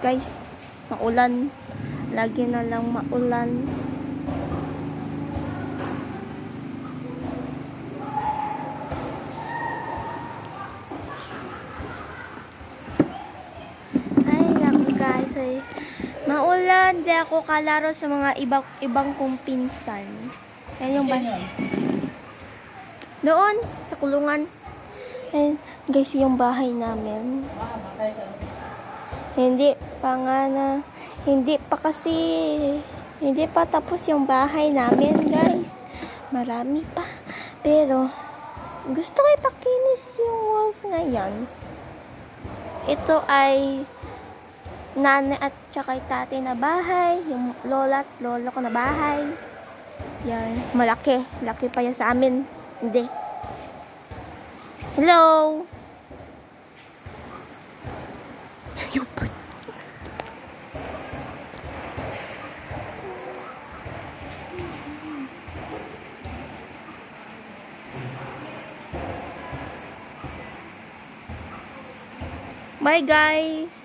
guys. Maulan. Lagi na lang maulan. Ay, ako guys. Ay, maulan. Di ako kalaro sa mga ibang kong pinsan. Yan yung doon, sa kulungan. Ayan, guys, yung bahay namin. Hindi pa tapos yung bahay namin, guys. Marami pa. Pero, gusto ko ipakinis yung walls ngayon. Ito ay nanay at tsaka tatay na bahay. Yung lola at lolo ko na bahay. Yan, malaki. Laki pa yan sa amin. Hindi. Hello. Yupot. Bye guys.